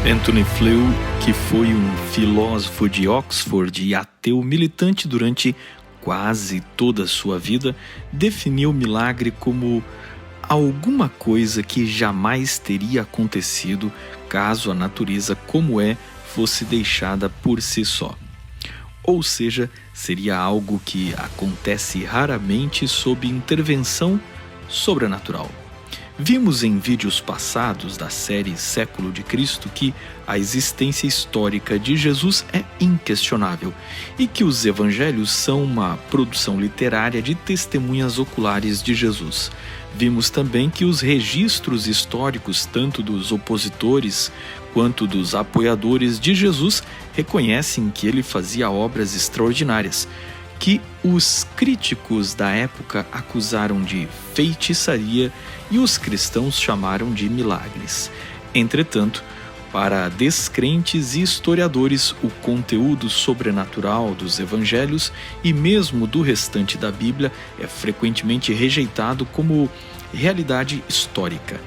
Anthony Flew, que foi um filósofo de Oxford e ateu militante durante quase toda a sua vida, definiu o milagre como alguma coisa que jamais teria acontecido caso a natureza como é fosse deixada por si só. Ou seja, seria algo que acontece raramente sob intervenção sobrenatural. Vimos em vídeos passados da série Século de Cristo que a existência histórica de Jesus é inquestionável e que os evangelhos são uma produção literária de testemunhas oculares de Jesus. Vimos também que os registros históricos, tanto dos opositores quanto dos apoiadores de Jesus, reconhecem que ele fazia obras extraordinárias, que os críticos da época acusaram de feitiçaria e os cristãos chamaram de milagres. Entretanto, para descrentes e historiadores, o conteúdo sobrenatural dos evangelhos e mesmo do restante da Bíblia é frequentemente rejeitado como realidade histórica.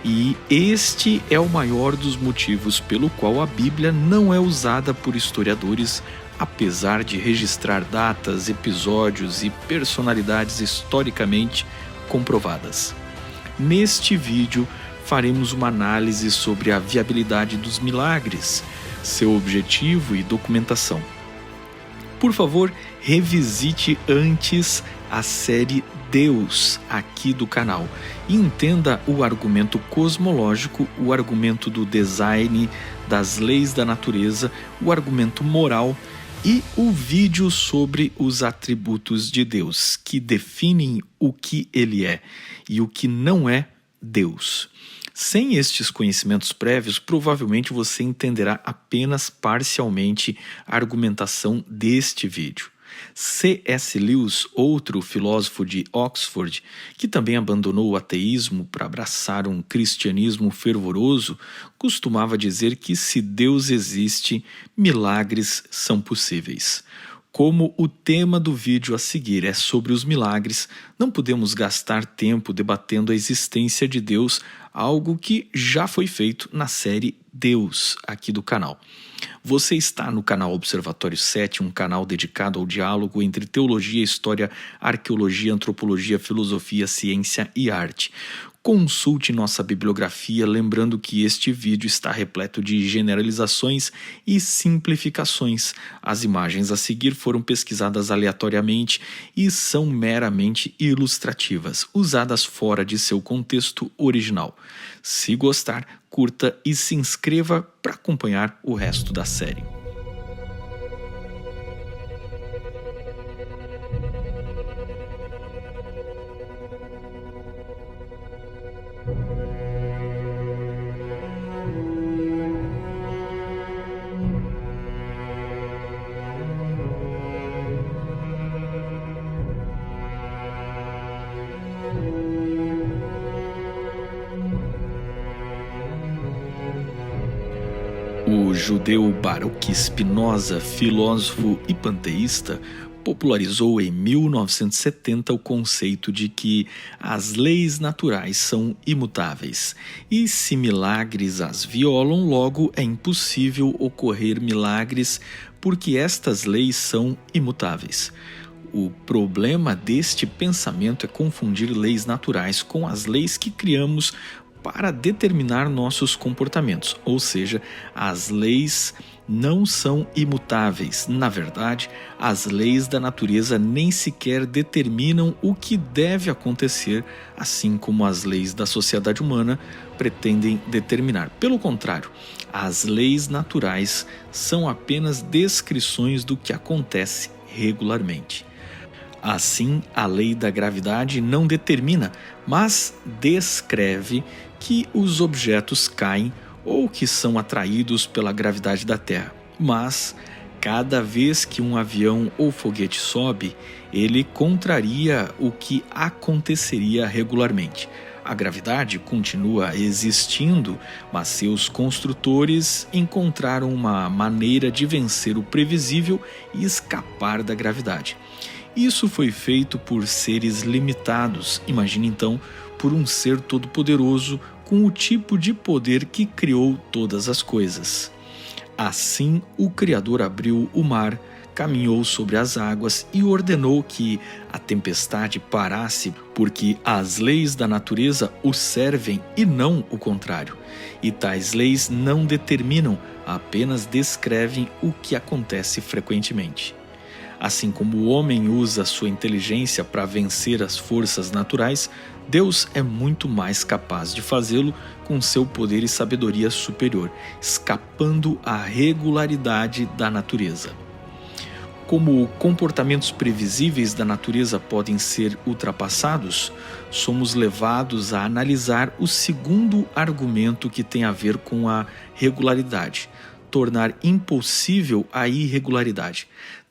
E este é o maior dos motivos pelo qual a Bíblia não é usada por historiadores, apesar de registrar datas, episódios e personalidades historicamente comprovadas. Neste vídeo, faremos uma análise sobre a viabilidade dos milagres, seu objetivo e documentação. Por favor, revisite antes a série Deus aqui do canal e entenda o argumento cosmológico, o argumento do design, das leis da natureza, o argumento moral e o vídeo sobre os atributos de Deus, que definem o que ele é e o que não é Deus. Sem estes conhecimentos prévios, provavelmente você entenderá apenas parcialmente a argumentação deste vídeo. C.S. Lewis, outro filósofo de Oxford, que também abandonou o ateísmo para abraçar um cristianismo fervoroso, costumava dizer que se Deus existe, milagres são possíveis. Como o tema do vídeo a seguir é sobre os milagres, não podemos gastar tempo debatendo a existência de Deus, algo que já foi feito na série Deus aqui do canal. Você está no canal Observatório 7, um canal dedicado ao diálogo entre teologia, história, arqueologia, antropologia, filosofia, ciência e arte. Consulte nossa bibliografia, lembrando que este vídeo está repleto de generalizações e simplificações. As imagens a seguir foram pesquisadas aleatoriamente e são meramente ilustrativas, usadas fora de seu contexto original. Se gostar, curta e se inscreva para acompanhar o resto da série. O judeu Baruch Spinoza, filósofo e panteísta, popularizou em 1970 o conceito de que as leis naturais são imutáveis e se milagres as violam, logo é impossível ocorrer milagres porque estas leis são imutáveis. O problema deste pensamento é confundir leis naturais com as leis que criamos para determinar nossos comportamentos, ou seja, as leis não são imutáveis. Na verdade, as leis da natureza nem sequer determinam o que deve acontecer, assim como as leis da sociedade humana pretendem determinar. Pelo contrário, as leis naturais são apenas descrições do que acontece regularmente. Assim, a lei da gravidade não determina, mas descreve que os objetos caem ou que são atraídos pela gravidade da Terra. Mas, cada vez que um avião ou foguete sobe, ele contraria o que aconteceria regularmente. A gravidade continua existindo, mas seus construtores encontraram uma maneira de vencer o previsível e escapar da gravidade. Isso foi feito por seres limitados. Imagine então por um ser todo-poderoso com o tipo de poder que criou todas as coisas. Assim, o Criador abriu o mar, caminhou sobre as águas e ordenou que a tempestade parasse, porque as leis da natureza o servem e não o contrário. E tais leis não determinam, apenas descrevem o que acontece frequentemente. Assim como o homem usa sua inteligência para vencer as forças naturais, Deus é muito mais capaz de fazê-lo com seu poder e sabedoria superior, escapando à regularidade da natureza. Como comportamentos previsíveis da natureza podem ser ultrapassados, somos levados a analisar o segundo argumento que tem a ver com a regularidade, tornar impossível a irregularidade.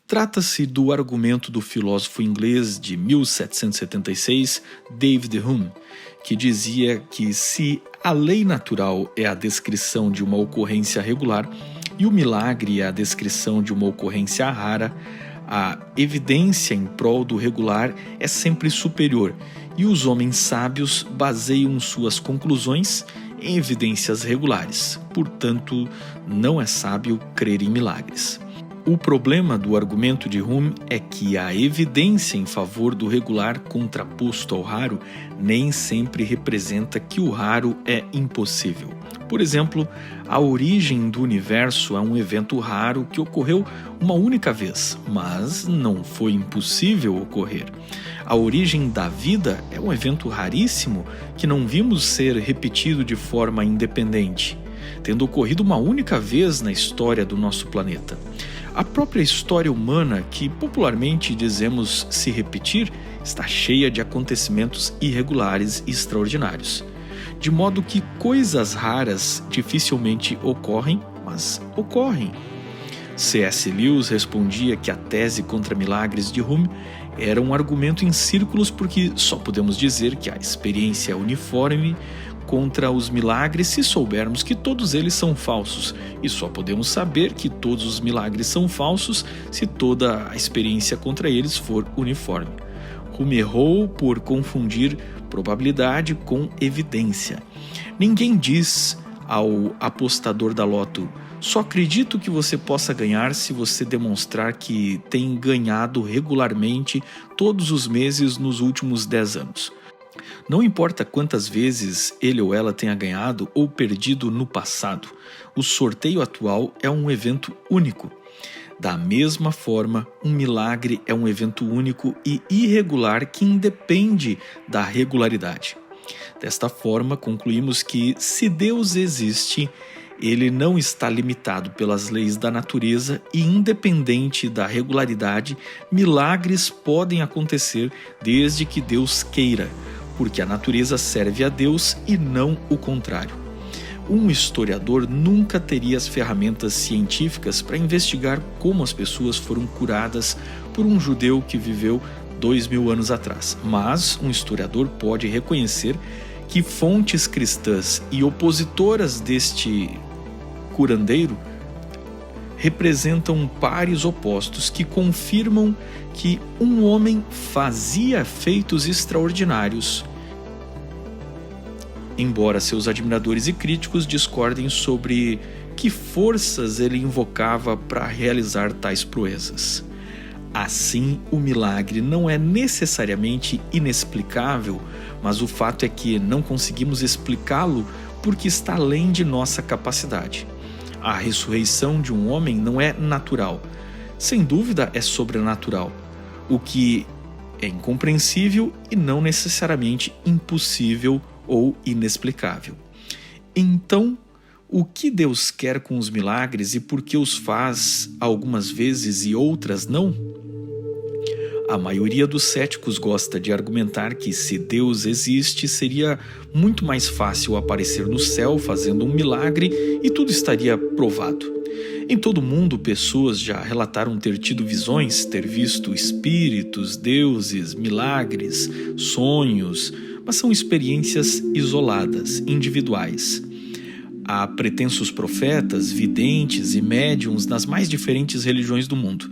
Trata-se do argumento do filósofo inglês de 1776, David Hume, que dizia que se a lei natural é a descrição de uma ocorrência regular e o milagre é a descrição de uma ocorrência rara, a evidência em prol do regular é sempre superior e os homens sábios baseiam suas conclusões em evidências regulares. Portanto, não é sábio crer em milagres. O problema do argumento de Hume é que a evidência em favor do regular contraposto ao raro nem sempre representa que o raro é impossível. Por exemplo, a origem do universo é um evento raro que ocorreu uma única vez, mas não foi impossível ocorrer. A origem da vida é um evento raríssimo que não vimos ser repetido de forma independente, tendo ocorrido uma única vez na história do nosso planeta. A própria história humana, que popularmente dizemos se repetir, está cheia de acontecimentos irregulares e extraordinários. De modo que coisas raras dificilmente ocorrem, mas ocorrem. C.S. Lewis respondia que a tese contra milagres de Hume era um argumento em círculos porque só podemos dizer que a experiência é uniforme contra os milagres se soubermos que todos eles são falsos, e só podemos saber que todos os milagres são falsos se toda a experiência contra eles for uniforme. Hume errou por confundir probabilidade com evidência. Ninguém diz ao apostador da loto: só acredito que você possa ganhar se você demonstrar que tem ganhado regularmente todos os meses nos últimos 10 anos. Não importa quantas vezes ele ou ela tenha ganhado ou perdido no passado, o sorteio atual é um evento único. Da mesma forma, um milagre é um evento único e irregular que independe da regularidade. Desta forma, concluímos que, se Deus existe, ele não está limitado pelas leis da natureza e, independente da regularidade, milagres podem acontecer desde que Deus queira, porque a natureza serve a Deus e não o contrário. Um historiador nunca teria as ferramentas científicas para investigar como as pessoas foram curadas por um judeu que viveu 2000 anos atrás, mas um historiador pode reconhecer que fontes cristãs e opositoras deste curandeiro representam pares opostos que confirmam que um homem fazia feitos extraordinários, embora seus admiradores e críticos discordem sobre que forças ele invocava para realizar tais proezas. Assim, o milagre não é necessariamente inexplicável, mas o fato é que não conseguimos explicá-lo porque está além de nossa capacidade. A ressurreição de um homem não é natural. Sem dúvida é sobrenatural, o que é incompreensível e não necessariamente impossível ou inexplicável. Então, o que Deus quer com os milagres e por que os faz algumas vezes e outras não? A maioria dos céticos gosta de argumentar que, se Deus existe, seria muito mais fácil aparecer no céu fazendo um milagre e tudo estaria provado. Em todo o mundo, pessoas já relataram ter tido visões, ter visto espíritos, deuses, milagres, sonhos, mas são experiências isoladas, individuais. Há pretensos profetas, videntes e médiuns nas mais diferentes religiões do mundo,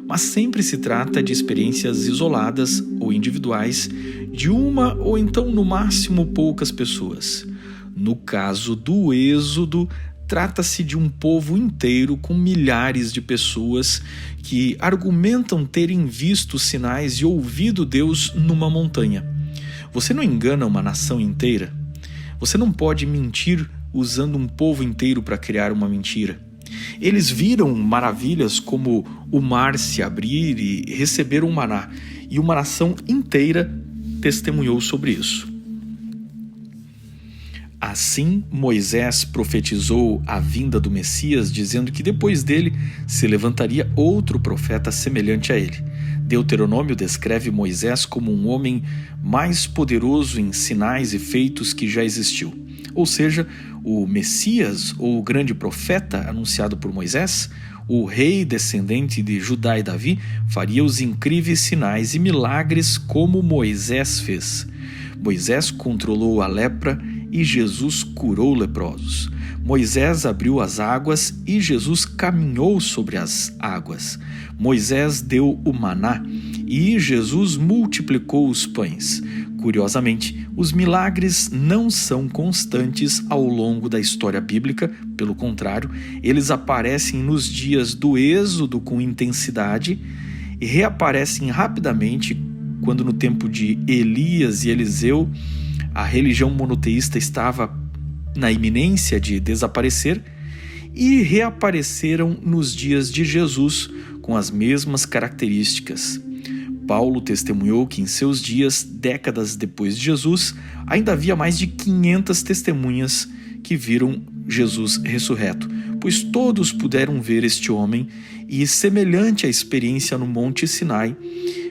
mas sempre se trata de experiências isoladas ou individuais de uma ou então no máximo poucas pessoas. No caso do Êxodo, trata-se de um povo inteiro com milhares de pessoas que argumentam terem visto sinais e ouvido Deus numa montanha. Você não engana uma nação inteira. Você não pode mentir usando um povo inteiro para criar uma mentira. Eles viram maravilhas como o mar se abrir e receberam o maná, e uma nação inteira testemunhou sobre isso. Assim, Moisés profetizou a vinda do Messias, dizendo que depois dele se levantaria outro profeta semelhante a ele. Deuteronômio descreve Moisés como um homem mais poderoso em sinais e feitos que já existiu. Ou seja, o Messias, ou o grande profeta anunciado por Moisés, o rei descendente de Judá e Davi, faria os incríveis sinais e milagres como Moisés fez. Moisés controlou a lepra e Jesus curou leprosos. Moisés abriu as águas e Jesus caminhou sobre as águas. Moisés deu o maná e Jesus multiplicou os pães. Curiosamente, os milagres não são constantes ao longo da história bíblica, pelo contrário, eles aparecem nos dias do Êxodo com intensidade e reaparecem rapidamente quando no tempo de Elias e Eliseu a religião monoteísta estava na iminência de desaparecer, e reapareceram nos dias de Jesus com as mesmas características. Paulo testemunhou que em seus dias, décadas depois de Jesus, ainda havia mais de 500 testemunhas que viram Jesus ressurreto, pois todos puderam ver este homem, e semelhante à experiência no Monte Sinai,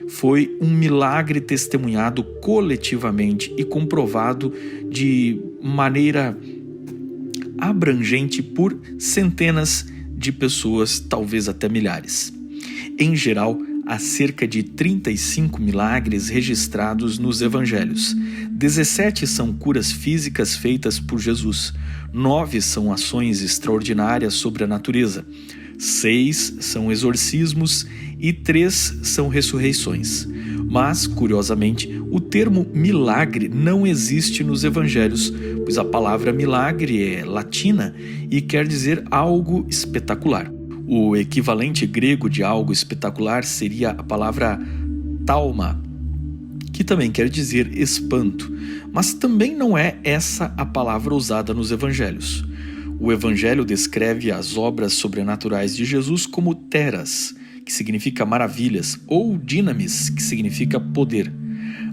foi um milagre testemunhado coletivamente e comprovado de maneira abrangente por centenas de pessoas, talvez até milhares. Em geral, há cerca de 35 milagres registrados nos evangelhos. 17 são curas físicas feitas por Jesus. 9 são ações extraordinárias sobre a natureza. 6 são exorcismos e 3 são ressurreições. Mas, curiosamente, o termo milagre não existe nos evangelhos, pois a palavra milagre é latina e quer dizer algo espetacular. O equivalente grego de algo espetacular seria a palavra tauma, que também quer dizer espanto, mas também não é essa a palavra usada nos evangelhos. O evangelho descreve as obras sobrenaturais de Jesus como teras, que significa maravilhas, ou dinamis, que significa poder.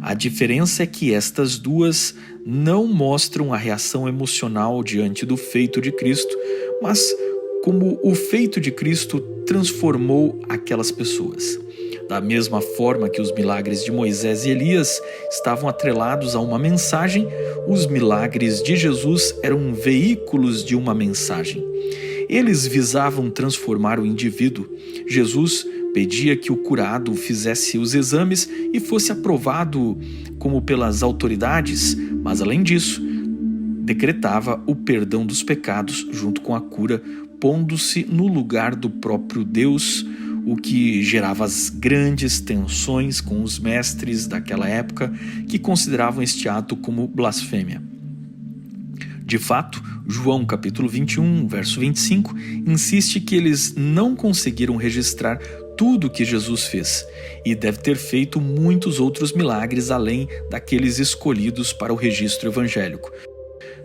A diferença é que estas duas não mostram a reação emocional diante do feito de Cristo, mas como o feito de Cristo transformou aquelas pessoas. Da mesma forma que os milagres de Moisés e Elias estavam atrelados a uma mensagem, os milagres de Jesus eram veículos de uma mensagem. Eles visavam transformar o indivíduo. Jesus pedia que o curado fizesse os exames e fosse aprovado como pelas autoridades, mas além disso, decretava o perdão dos pecados junto com a cura, pondo-se no lugar do próprio Deus, o que gerava as grandes tensões com os mestres daquela época que consideravam este ato como blasfêmia. De fato, João capítulo 21, verso 25, insiste que eles não conseguiram registrar tudo o que Jesus fez e deve ter feito muitos outros milagres além daqueles escolhidos para o registro evangélico.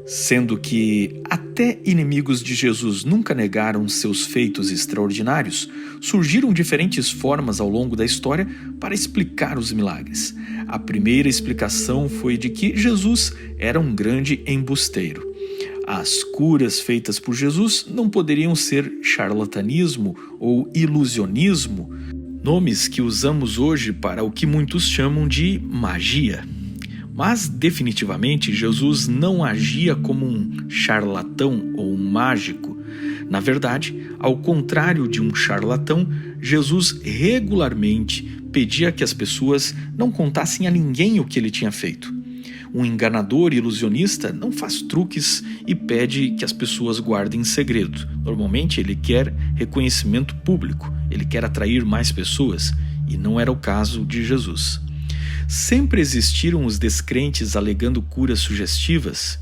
Sendo que até inimigos de Jesus nunca negaram seus feitos extraordinários, surgiram diferentes formas ao longo da história para explicar os milagres. A primeira explicação foi de que Jesus era um grande embusteiro. As curas feitas por Jesus não poderiam ser charlatanismo ou ilusionismo, nomes que usamos hoje para o que muitos chamam de magia. Mas, definitivamente, Jesus não agia como um charlatão ou um mágico. Na verdade, ao contrário de um charlatão, Jesus regularmente pedia que as pessoas não contassem a ninguém o que ele tinha feito. Um enganador e ilusionista não faz truques e pede que as pessoas guardem em segredo. Normalmente, ele quer reconhecimento público, ele quer atrair mais pessoas, e não era o caso de Jesus. Sempre existiram os descrentes alegando curas sugestivas.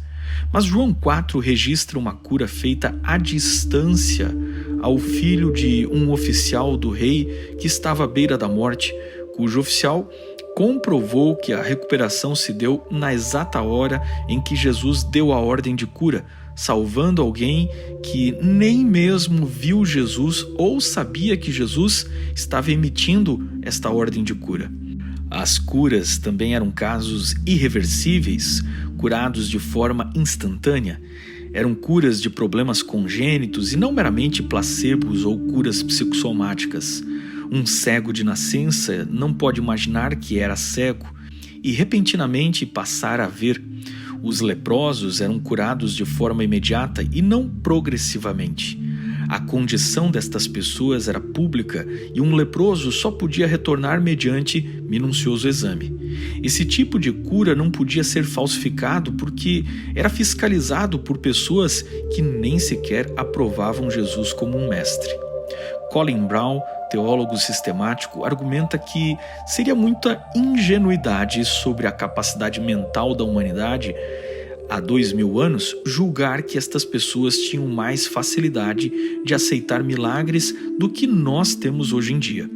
Mas João 4 registra uma cura feita à distância ao filho de um oficial do rei que estava à beira da morte, cujo oficial comprovou que a recuperação se deu na exata hora em que Jesus deu a ordem de cura, salvando alguém que nem mesmo viu Jesus ou sabia que Jesus estava emitindo esta ordem de cura. As curas também eram casos irreversíveis, curados de forma instantânea. Eram curas de problemas congênitos e não meramente placebos ou curas psicossomáticas. Um cego de nascença não pode imaginar que era cego e repentinamente passar a ver. Os leprosos eram curados de forma imediata e não progressivamente. A condição destas pessoas era pública e um leproso só podia retornar mediante minucioso exame. Esse tipo de cura não podia ser falsificado porque era fiscalizado por pessoas que nem sequer aprovavam Jesus como um mestre. Colin Brown, teólogo sistemático, argumenta que seria muita ingenuidade sobre a capacidade mental da humanidade há 2000 anos julgar que estas pessoas tinham mais facilidade de aceitar milagres do que nós temos hoje em dia.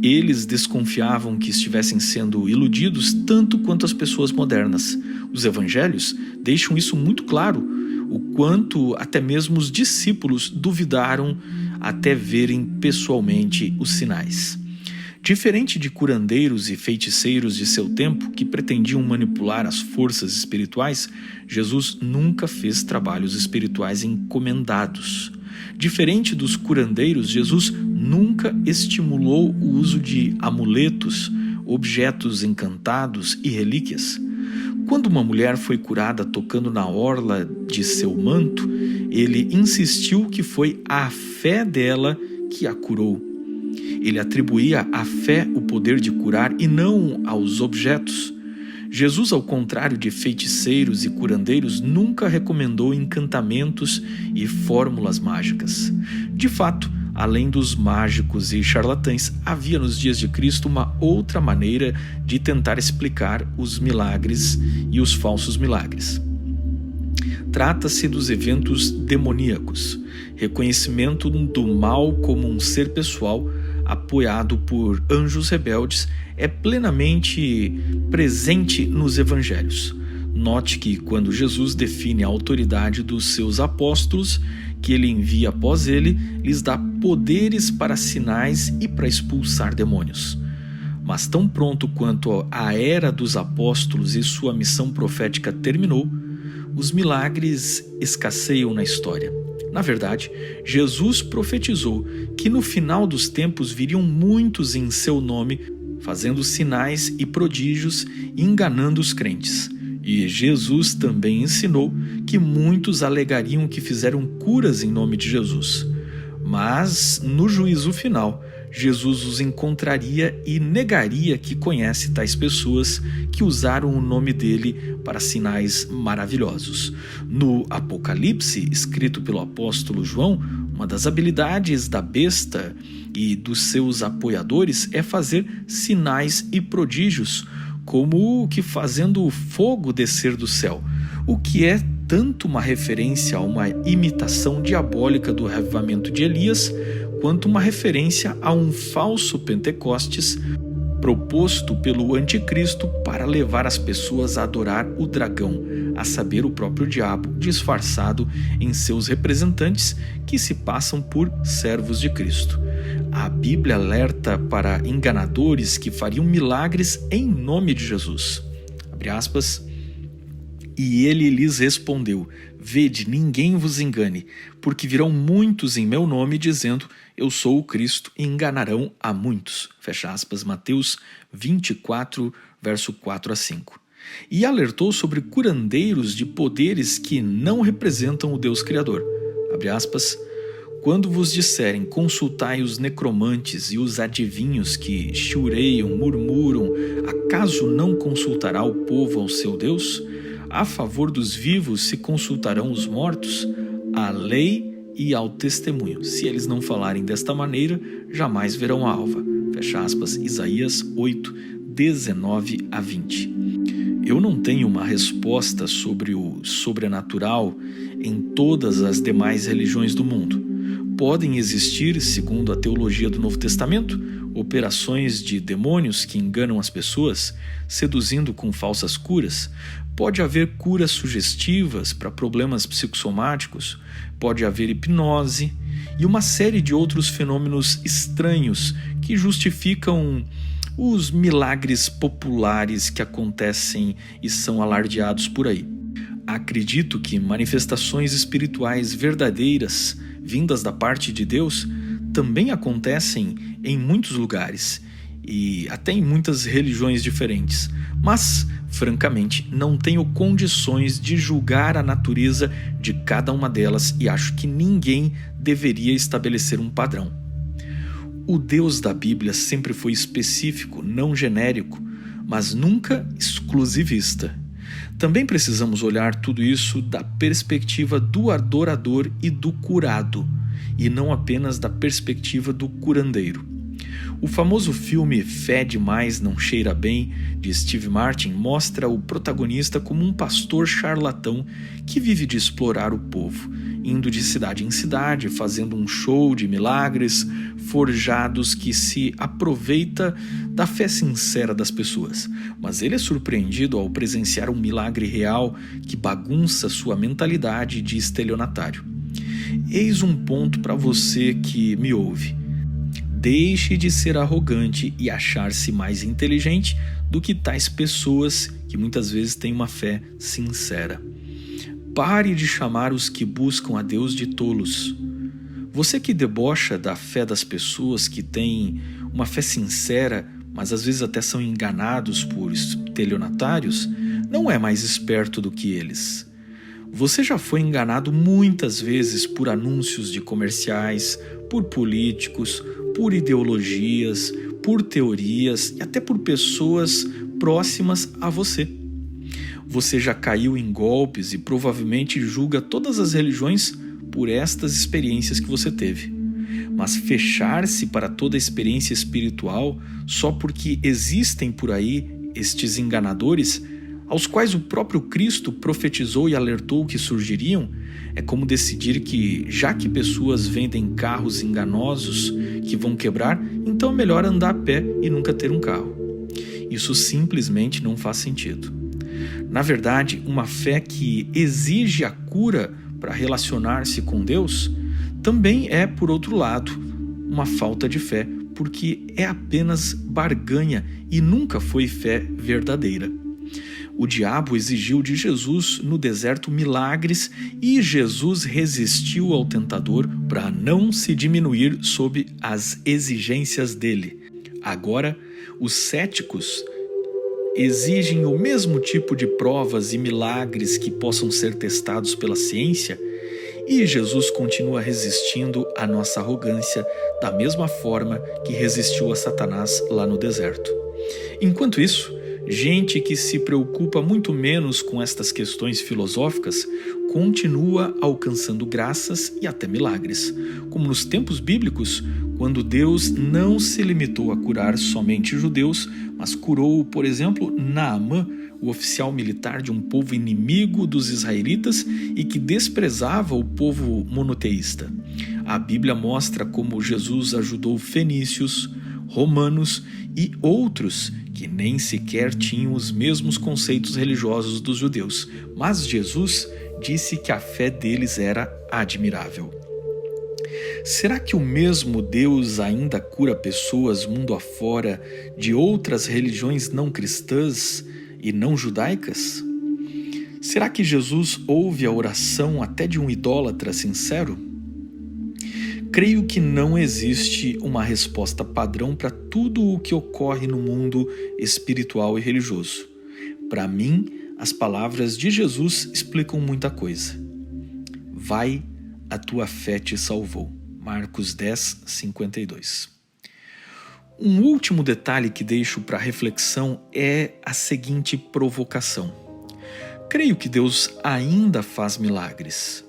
Eles desconfiavam que estivessem sendo iludidos tanto quanto as pessoas modernas. Os evangelhos deixam isso muito claro, o quanto até mesmo os discípulos duvidaram até verem pessoalmente os sinais. Diferente de curandeiros e feiticeiros de seu tempo que pretendiam manipular as forças espirituais, Jesus nunca fez trabalhos espirituais encomendados. Diferente dos curandeiros, Jesus nunca estimulou o uso de amuletos, objetos encantados e relíquias. Quando uma mulher foi curada tocando na orla de seu manto, ele insistiu que foi a fé dela que a curou. Ele atribuía à fé o poder de curar e não aos objetos. Jesus, ao contrário de feiticeiros e curandeiros, nunca recomendou encantamentos e fórmulas mágicas. De fato, além dos mágicos e charlatães, havia nos dias de Cristo uma outra maneira de tentar explicar os milagres e os falsos milagres. Trata-se dos eventos demoníacos, reconhecimento do mal como um ser pessoal apoiado por anjos rebeldes, é plenamente presente nos evangelhos. Note que quando Jesus define a autoridade dos seus apóstolos, que ele envia após ele, lhes dá poderes para sinais e para expulsar demônios. Mas tão pronto quanto a era dos apóstolos e sua missão profética terminou, os milagres escasseiam na história. Na verdade, Jesus profetizou que no final dos tempos viriam muitos em seu nome, fazendo sinais e prodígios e enganando os crentes. E Jesus também ensinou que muitos alegariam que fizeram curas em nome de Jesus. Mas, no juízo final, Jesus os encontraria e negaria que conhece tais pessoas que usaram o nome dele para sinais maravilhosos. No Apocalipse, escrito pelo apóstolo João, uma das habilidades da besta e dos seus apoiadores é fazer sinais e prodígios, como que fazendo o fogo descer do céu, o que é tanto uma referência a uma imitação diabólica do avivamento de Elias, quanto uma referência a um falso Pentecostes proposto pelo anticristo para levar as pessoas a adorar o dragão, a saber, o próprio diabo, disfarçado em seus representantes que se passam por servos de Cristo. A Bíblia alerta para enganadores que fariam milagres em nome de Jesus. Abre aspas. E ele lhes respondeu: Vede, ninguém vos engane, porque virão muitos em meu nome dizendo, eu sou o Cristo, e enganarão a muitos. Fecha aspas, Mateus 24, verso 4 a 5. E alertou sobre curandeiros de poderes que não representam o Deus Criador. Abre aspas. Quando vos disserem, consultai os necromantes e os adivinhos que chiureiam, murmuram, acaso não consultará o povo ao seu Deus? A favor dos vivos se consultarão os mortos, à lei e ao testemunho. Se eles não falarem desta maneira, jamais verão a alva. Fecha aspas, Isaías 8, 19 a 20. Eu não tenho uma resposta sobre o sobrenatural em todas as demais religiões do mundo. Podem existir, segundo a teologia do Novo Testamento, operações de demônios que enganam as pessoas, seduzindo com falsas curas. Pode haver curas sugestivas para problemas psicossomáticos, pode haver hipnose e uma série de outros fenômenos estranhos que justificam os milagres populares que acontecem e são alardeados por aí. Acredito que manifestações espirituais verdadeiras, vindas da parte de Deus, também acontecem em muitos lugares e até em muitas religiões diferentes, mas, francamente, não tenho condições de julgar a natureza de cada uma delas e acho que ninguém deveria estabelecer um padrão. O Deus da Bíblia sempre foi específico, não genérico, mas nunca exclusivista. Também precisamos olhar tudo isso da perspectiva do adorador e do curado, e não apenas da perspectiva do curandeiro. O famoso filme Fé Demais Não Cheira Bem, de Steve Martin, mostra o protagonista como um pastor charlatão que vive de explorar o povo, indo de cidade em cidade, fazendo um show de milagres forjados que se aproveita da fé sincera das pessoas. Mas ele é surpreendido ao presenciar um milagre real que bagunça sua mentalidade de estelionatário. Eis um ponto para você que me ouve. Deixe de ser arrogante e achar-se mais inteligente do que tais pessoas que muitas vezes têm uma fé sincera. Pare de chamar os que buscam a Deus de tolos. Você que debocha da fé das pessoas que têm uma fé sincera, mas às vezes até são enganados por estelionatários, não é mais esperto do que eles. Você já foi enganado muitas vezes por anúncios de comerciais, por políticos, por ideologias, por teorias e até por pessoas próximas a você. Você já caiu em golpes e provavelmente julga todas as religiões por estas experiências que você teve. Mas fechar-se para toda experiência espiritual só porque existem por aí estes enganadores, aos quais o próprio Cristo profetizou e alertou que surgiriam, é como decidir que, já que pessoas vendem carros enganosos que vão quebrar, então é melhor andar a pé e nunca ter um carro. Isso simplesmente não faz sentido. Na verdade, uma fé que exige a cura para relacionar-se com Deus também é, por outro lado, uma falta de fé, porque é apenas barganha e nunca foi fé verdadeira. O diabo exigiu de Jesus no deserto milagres e Jesus resistiu ao tentador para não se diminuir sob as exigências dele. Agora, os céticos exigem o mesmo tipo de provas e milagres que possam ser testados pela ciência e Jesus continua resistindo à nossa arrogância da mesma forma que resistiu a Satanás lá no deserto. Enquanto isso, gente que se preocupa muito menos com estas questões filosóficas continua alcançando graças e até milagres, como nos tempos bíblicos, quando Deus não se limitou a curar somente judeus, mas curou, por exemplo, Naamã, o oficial militar de um povo inimigo dos israelitas e que desprezava o povo monoteísta. A Bíblia mostra como Jesus ajudou fenícios, romanos e outros que nem sequer tinham os mesmos conceitos religiosos dos judeus, mas Jesus disse que a fé deles era admirável. Será que o mesmo Deus ainda cura pessoas mundo afora de outras religiões não cristãs e não judaicas? Será que Jesus ouve a oração até de um idólatra sincero? Creio que não existe uma resposta padrão para tudo o que ocorre no mundo espiritual e religioso. Para mim, as palavras de Jesus explicam muita coisa. Vai, a tua fé te salvou. Marcos 10, 52. Um último detalhe que deixo para reflexão é a seguinte provocação. Creio que Deus ainda faz milagres,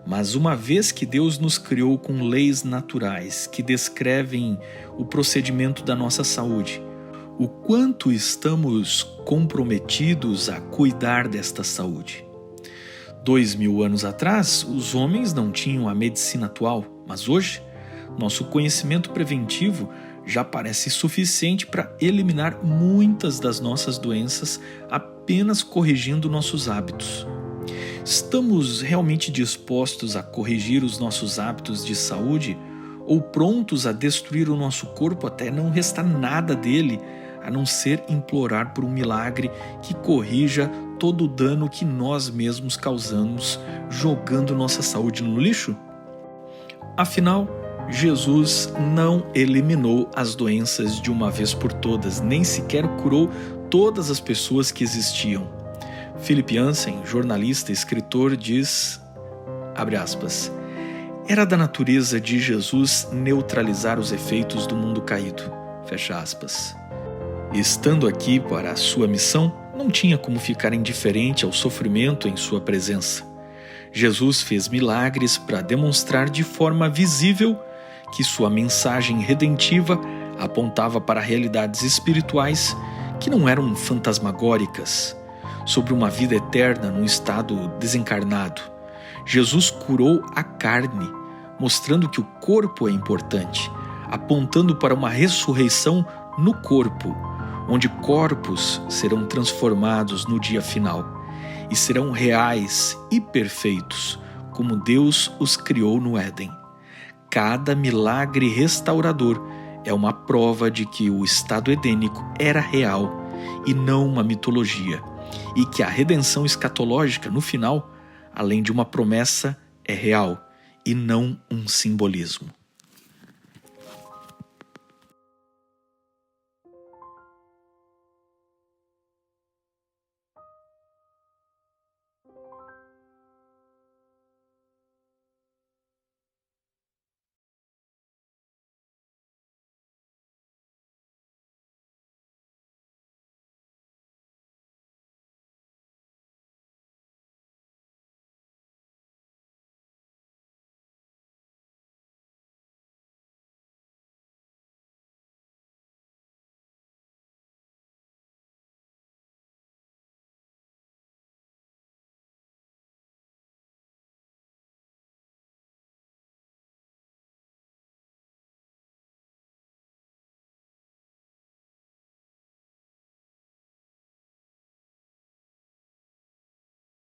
mas uma vez que Deus nos criou com leis naturais que descrevem o procedimento da nossa saúde, o quanto estamos comprometidos a cuidar desta saúde. 2000 anos atrás, os homens não tinham a medicina atual, mas hoje, nosso conhecimento preventivo já parece suficiente para eliminar muitas das nossas doenças apenas corrigindo nossos hábitos. Estamos realmente dispostos a corrigir os nossos hábitos de saúde ou prontos a destruir o nosso corpo até não restar nada dele, a não ser implorar por um milagre que corrija todo o dano que nós mesmos causamos jogando nossa saúde no lixo? Afinal, Jesus não eliminou as doenças de uma vez por todas, nem sequer curou todas as pessoas que existiam. Philip Yancey, jornalista e escritor, diz, abre aspas, era da natureza de Jesus neutralizar os efeitos do mundo caído, fecha aspas. Estando aqui para a sua missão, não tinha como ficar indiferente ao sofrimento em sua presença. Jesus fez milagres para demonstrar de forma visível que sua mensagem redentiva apontava para realidades espirituais que não eram fantasmagóricas, sobre uma vida eterna num estado desencarnado. Jesus curou a carne, mostrando que o corpo é importante, apontando para uma ressurreição no corpo, onde corpos serão transformados no dia final e serão reais e perfeitos, como Deus os criou no Éden. Cada milagre restaurador é uma prova de que o estado edênico era real e não uma mitologia, e que a redenção escatológica, no final, além de uma promessa, é real e não um simbolismo.